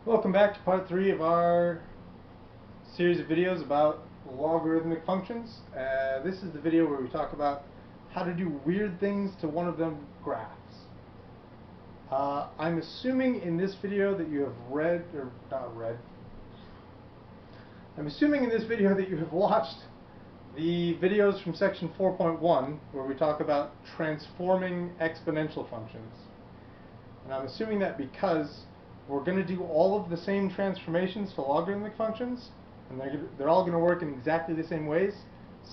Welcome back to part 3 of our series of videos about logarithmic functions. This is the video where we talk about how to do weird things to one of them graphs. I'm assuming in this video that you have I'm assuming in this video that you have watched the videos from section 4.1 where we talk about transforming exponential functions. And I'm assuming that because we're going to do all of the same transformations for logarithmic functions, and they're all going to work in exactly the same ways.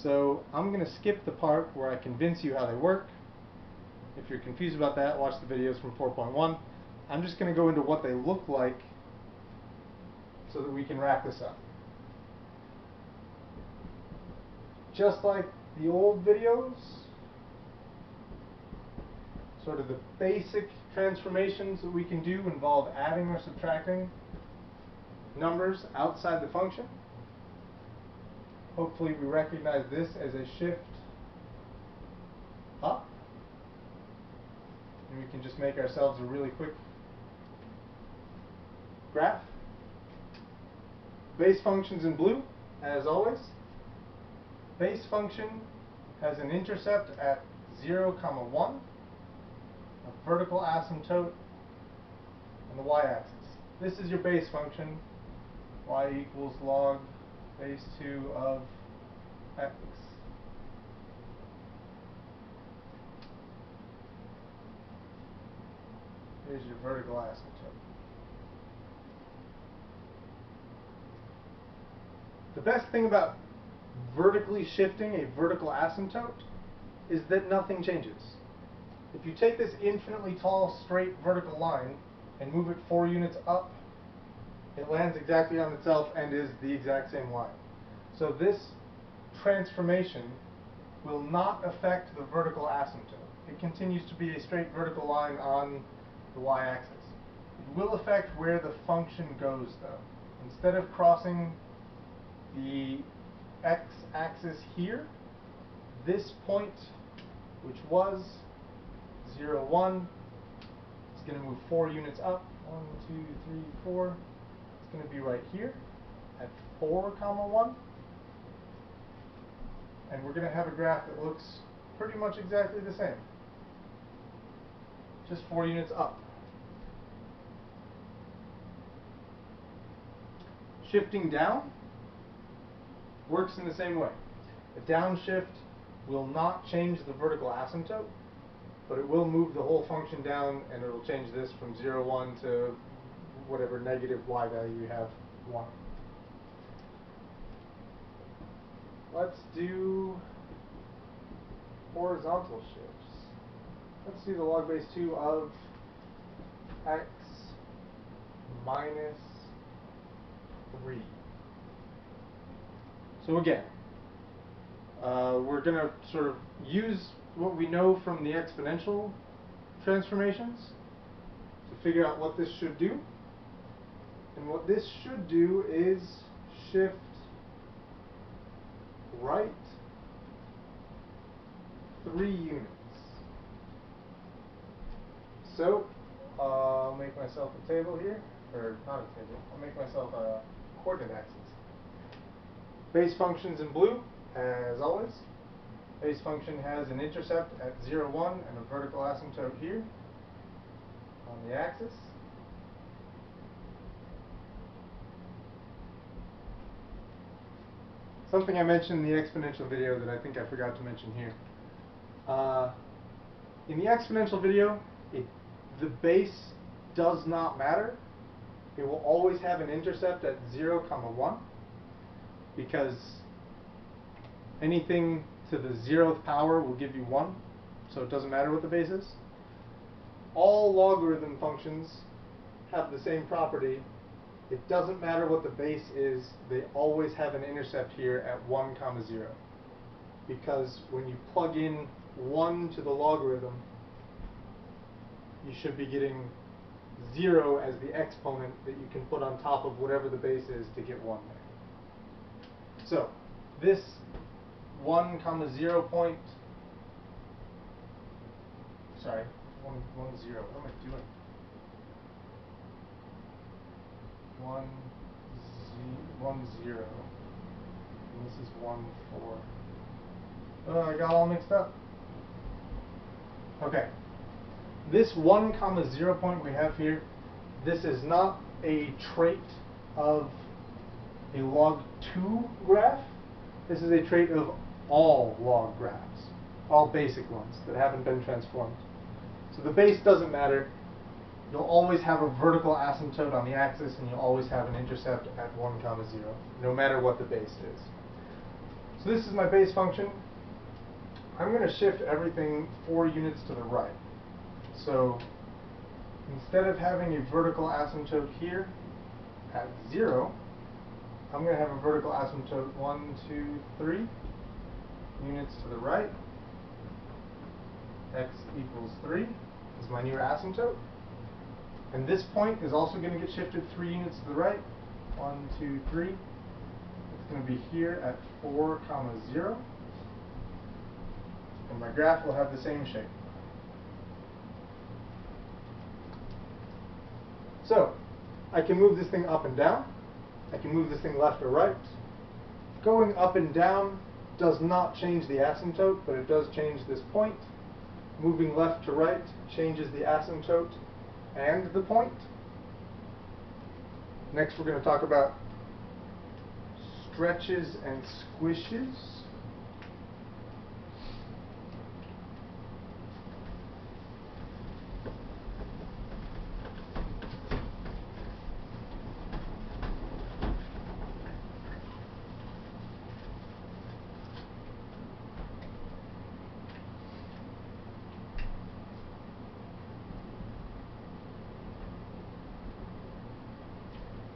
So I'm going to skip the part where I convince you how they work. If you're confused about that, watch the videos from 4.1. I'm just going to go into what they look like so that we can wrap this up. Just like the old videos, sort of the basic transformations that we can do involve adding or subtracting numbers outside the function. Hopefully we recognize this as a shift up, and we can just make ourselves a really quick graph. Base functions in blue, as always. Base function has an intercept at 0, 1, a vertical asymptote on the y-axis. This is your base function, y equals log base 2 of x. Here's your vertical asymptote. The best thing about vertically shifting a vertical asymptote is that nothing changes. If you take this infinitely tall straight vertical line and move it 4 units up, it lands exactly on itself and is the exact same line. So this transformation will not affect the vertical asymptote. It continues to be a straight vertical line on the y-axis. It will affect where the function goes though. Instead of crossing the x-axis here, this point, which was 0, 1, it's going to move 4 units up. 1, 2, 3, 4. It's going to be right here at 4, 1. And we're going to have a graph that looks pretty much exactly the same. Just 4 units up. Shifting down works in the same way. A downshift will not change the vertical asymptote, but it will move the whole function down, and it will change this from 0, 1 to whatever negative y value we have, 1. Let's do horizontal shifts. Let's do the log base 2 of x minus 3. So again, we're going to sort of use what we know from the exponential transformations to figure out what this should do. And what this should do is shift right 3 units. So I'll make myself a table here, or not a table, I'll make myself a coordinate axis. Base functions in blue, as always. Base function has an intercept at 0, 1 and a vertical asymptote here on the axis. Something I mentioned in the exponential video that I think I forgot to mention here. In the exponential video, the base does not matter. It will always have an intercept at 0, 1, because anything to the 0th power will give you 1, so it doesn't matter what the base is. All logarithm functions have the same property. It doesn't matter what the base is, they always have an intercept here at 1, 0. Because when you plug in 1 to the logarithm, you should be getting 0 as the exponent that you can put on top of whatever the base is to get 1 there. So this 1, 0 point, sorry, 1, 0, what am I doing? 1 0. And this is 1 4. Oh, I got all mixed up. Okay. This 1 comma 0 point we have here, this is not a trait of a log 2 graph. This is a trait of all log graphs, all basic ones that haven't been transformed. So the base doesn't matter. You'll always have a vertical asymptote on the axis, and you'll always have an intercept at 1 comma 0, no matter what the base is. So this is my base function. I'm going to shift everything 4 units to the right. So instead of having a vertical asymptote here at 0, I'm going to have a vertical asymptote 1, 2, 3 units to the right. X equals 3 is my new asymptote. And this point is also going to get shifted 3 units to the right. 1, 2, 3. It's going to be here at 4 comma 0. And my graph will have the same shape. So, I can move this thing up and down. I can move this thing left or right. Going up and down does not change the asymptote, but it does change this point. Moving left to right changes the asymptote and the point. Next we're going to talk about stretches and squishes.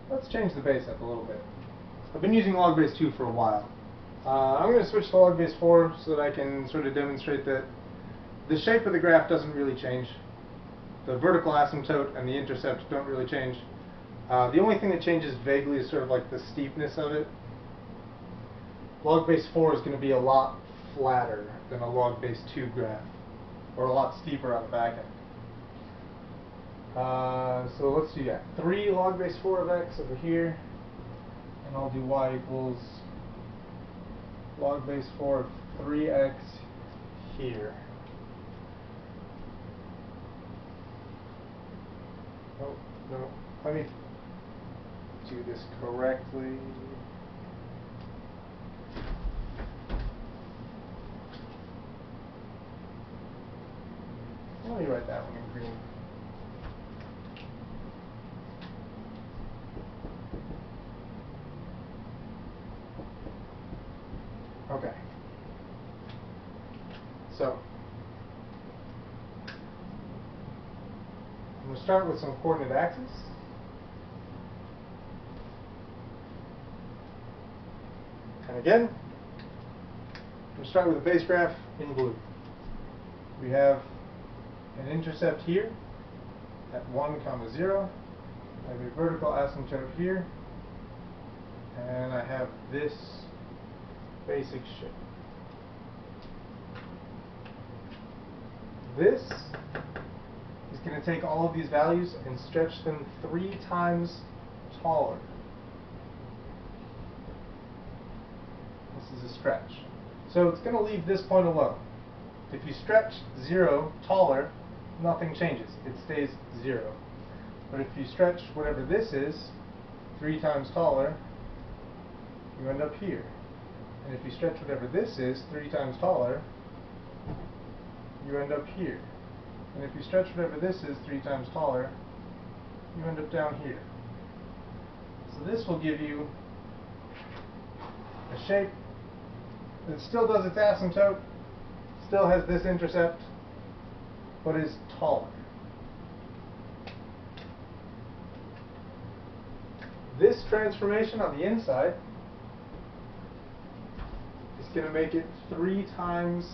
Let's change the base up a little bit. I've been using log base 2 for a while. I'm going to switch to log base 4 so that I can sort of demonstrate that the shape of the graph doesn't really change. The vertical asymptote and the intercept don't really change. The only thing that changes vaguely is sort of like the steepness of it. Log base 4 is going to be a lot flatter than a log base 2 graph, or a lot steeper on the back end. So let's do that. 3 log base 4 of x over here, and I'll do y equals log base 4 of 3x here. Oh, no, let me do this correctly. Let me write that one in green. Okay. So, I'm going to start with some coordinate axes. And again, I'm going to start with a base graph in blue. We have an intercept here at 1 comma 0. I have a vertical asymptote here. And I have this basic shape. This is going to take all of these values and stretch them 3 times taller. This is a stretch. So it's going to leave this point alone. If you stretch 0 taller, nothing changes. It stays 0. But if you stretch whatever this is 3 times taller, you end up here. And if you stretch whatever this is 3 times taller, you end up here. And if you stretch whatever this is 3 times taller, you end up down here. So this will give you a shape that still does its asymptote, still has this intercept, but is taller. This transformation on the inside is going to make it 3 times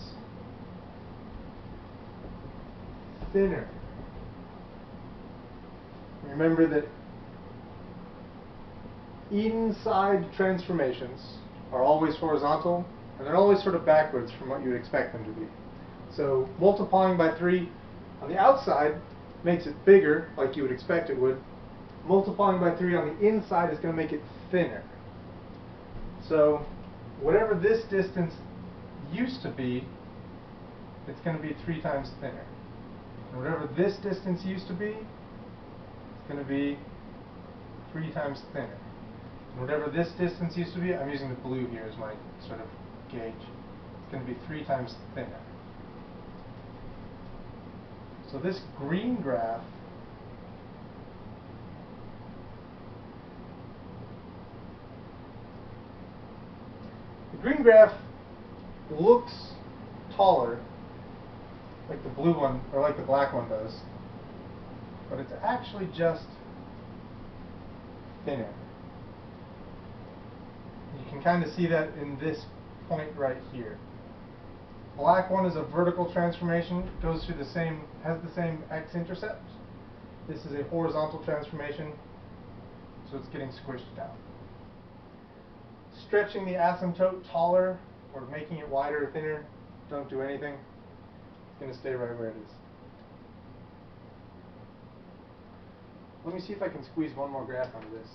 thinner. Remember that inside transformations are always horizontal, and they're always sort of backwards from what you would expect them to be. So multiplying by 3 on the outside makes it bigger, like you would expect it would, multiplying by 3 on the inside is going to make it thinner. So whatever this distance used to be, it's going to be 3 times thinner. And whatever this distance used to be, it's going to be 3 times thinner. And whatever this distance used to be, I'm using the blue here as my sort of gauge, it's going to be 3 times thinner. So this green graph looks taller, like the blue one, or like the black one does, but it's actually just thinner. You can kind of see that in this point right here. Black one is a vertical transformation, goes through the same, has the same x-intercept. This is a horizontal transformation, so it's getting squished down. Stretching the asymptote taller or making it wider or thinner, don't do anything. It's going to stay right where it is. Let me see if I can squeeze one more graph onto this.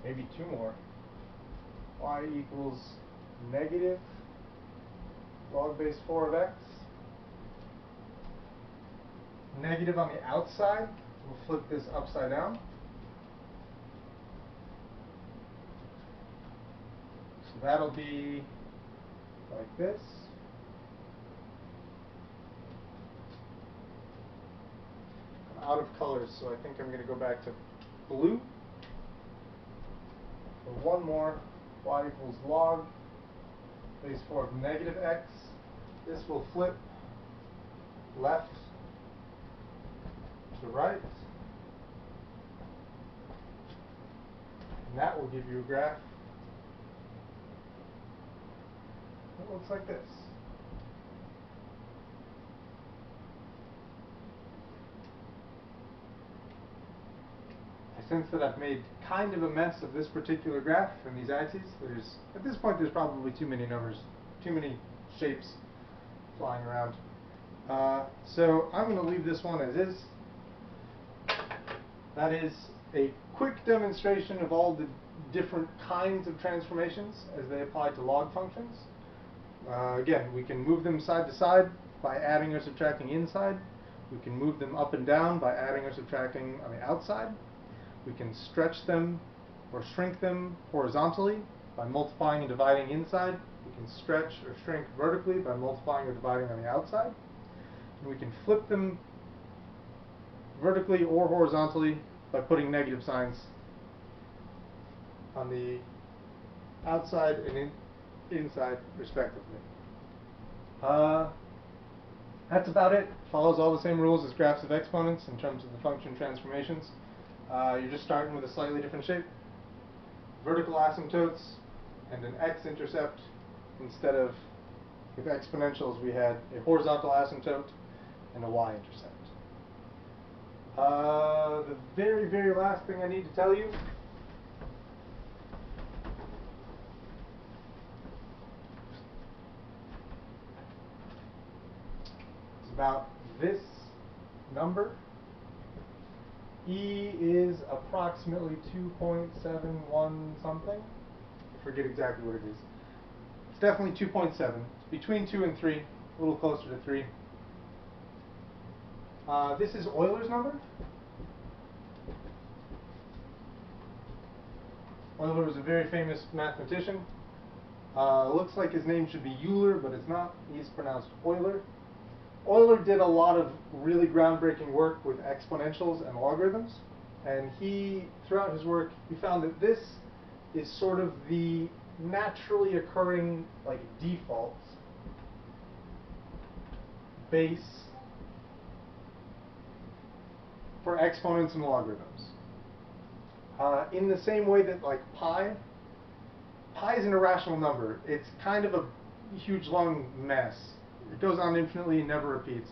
Maybe 2 more. Y equals negative log base 4 of x. Negative on the outside. We'll flip this upside down. So that'll be like this. I'm out of colors, so I think I'm going to go back to blue. So one more. Y equals log base 4 of negative x. This will flip left to right. And that will give you a graph that looks like this. I sense that I've made kind of a mess of this particular graph and these axes. At this point, there's probably too many numbers, too many shapes flying around. So I'm going to leave this one as is. That is a quick demonstration of all the different kinds of transformations as they apply to log functions. Again, we can move them side to side by adding or subtracting inside. We can move them up and down by adding or subtracting on the outside. We can stretch them or shrink them horizontally by multiplying and dividing inside. We can stretch or shrink vertically by multiplying or dividing on the outside. And we can flip them vertically or horizontally by putting negative signs on the outside and inside respectively. That's about it. Follows all the same rules as graphs of exponents in terms of the function transformations. You're just starting with a slightly different shape. Vertical asymptotes and an x-intercept instead of, with exponentials, we had a horizontal asymptote and a y-intercept. The very, very last thing I need to tell you is about this number. E is approximately 2.71 something. I forget exactly what it is. It's definitely 2.7. It's between 2 and 3, a little closer to 3. This is Euler's number. Euler was a very famous mathematician. Looks like his name should be Euler, but it's not. He's pronounced Euler. Euler did a lot of really groundbreaking work with exponentials and logarithms, and throughout his work, he found that this is sort of the naturally occurring, like, default base for exponents and logarithms. In the same way that, like, pi is an irrational number. It's kind of a huge, long mess. It goes on infinitely and never repeats.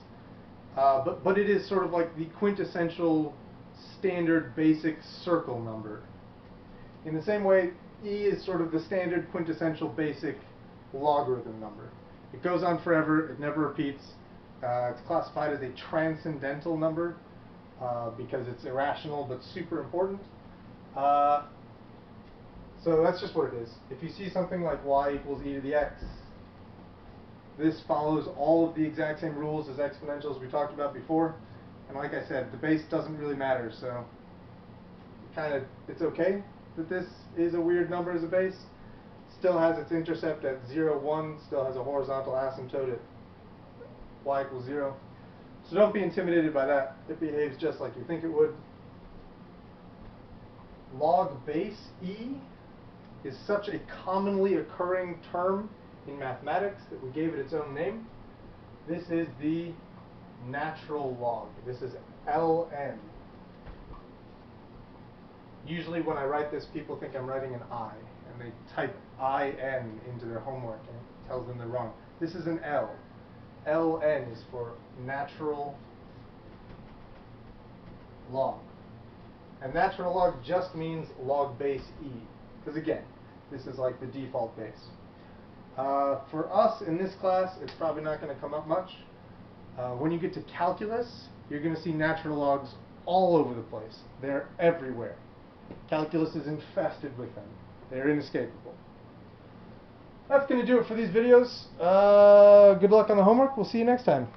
But it is sort of like the quintessential standard basic circle number. In the same way, E is sort of the standard quintessential basic logarithm number. It goes on forever, it never repeats. It's classified as a transcendental number. because it's irrational but super important. So that's just what it is. If you see something like y equals e to the x, this follows all of the exact same rules as exponentials we talked about before. And like I said, the base doesn't really matter, so it's okay that this is a weird number as a base. Still has its intercept at 0, 1, still has a horizontal asymptote at y equals 0. So don't be intimidated by that. It behaves just like you think it would. Log base e is such a commonly occurring term in mathematics that we gave it its own name. This is the natural log. This is ln. Usually when I write this, people think I'm writing an I, and they type IN into their homework, and it tells them they're wrong. This is an L. ln is for natural log. And natural log just means log base e, because again, this is like the default base. For us in this class, it's probably not going to come up much. When you get to calculus, you're going to see natural logs all over the place. They're everywhere. Calculus is infested with them. They're inescapable. That's going to do it for these videos. Good luck on the homework. We'll see you next time.